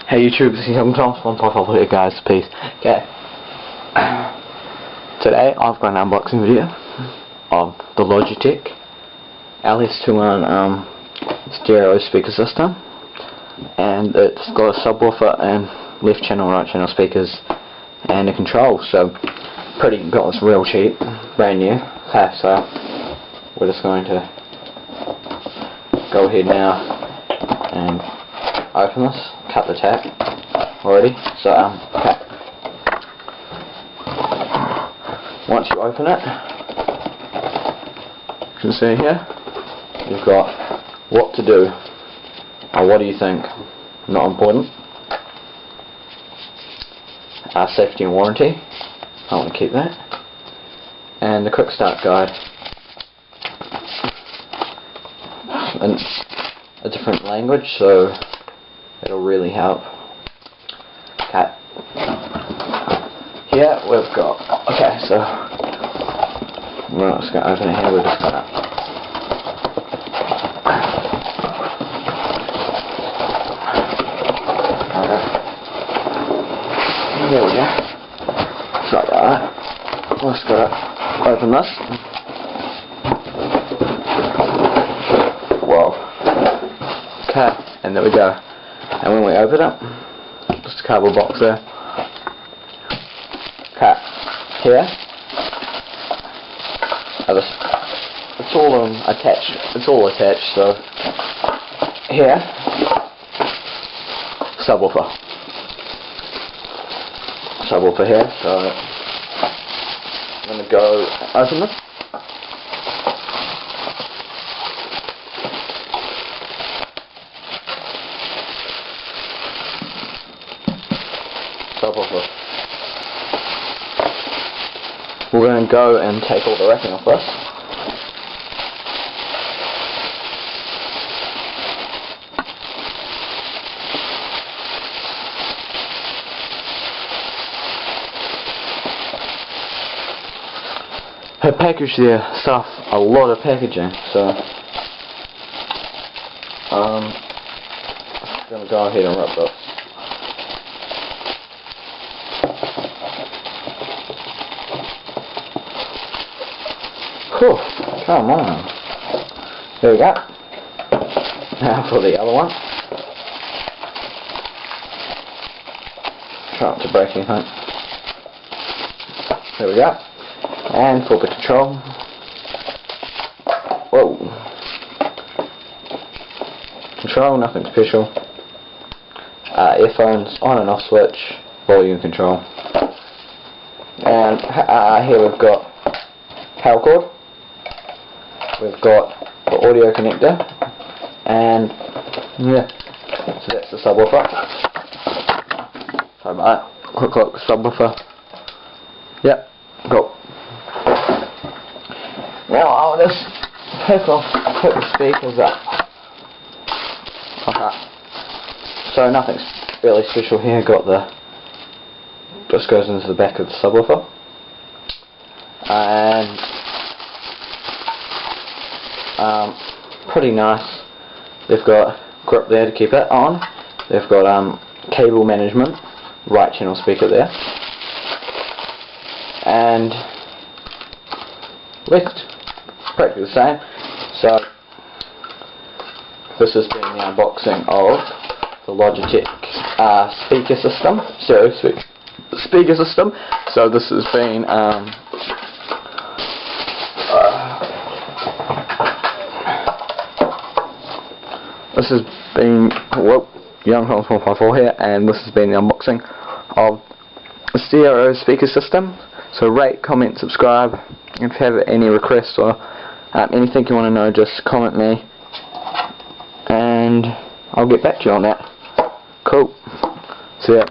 Hey YouTube, this is Young Tom from 1.5 here guys, peace. Okay. Today I've got an unboxing video of the Logitech LS21 stereo speaker system, and it's got a subwoofer and left channel, right channel speakers and a control. So got this real cheap, brand new. Okay, so we're just going to go ahead now and open this. Cut the tap already. So okay. Once you open it, you can see here you've got what to do or what do you think. Not important. Safety and warranty. I want to keep that. And the quick start guide. In a different language, so it'll really help. Okay. Here we've got. Okay, so we're not just going to open it here. We're just going to. There we go. Just like that. Let's go open this. Whoa. Okay, and there we go. And when we open it, just a cardboard box there. Okay, here, it's all attached. It's all attached. So here, subwoofer here. So I'm gonna go open this. Subwoofer. We're going to go and take all the wrapping off this. Her package there, stuff, a lot of packaging, so I'm going to go ahead and rip this. Whew, come on. There we go. Now for the other one. Try not to break anything. There we go. And for the control. Whoa. Control, nothing special. Earphones, on and off switch, volume control. And here we've got power cord. We've got the audio connector, and yeah, so that's the subwoofer. Sorry about that. Quick look, subwoofer. Yep, go. Now I'll just put the speakers up. Okay. So nothing's really special here. Got just goes into the back of the subwoofer, and pretty nice. They've got grip there to keep it on. They've got cable management, right channel speaker there, and left practically the same. So this has been the unboxing of the Logitech speaker system, stereo speaker system. So this has been Young Tom 1.5 here, and this has been the unboxing of the stereo speaker system. So rate, comment, subscribe. If you have any requests or anything you want to know, just comment me, and I'll get back to you on that. Cool. See ya.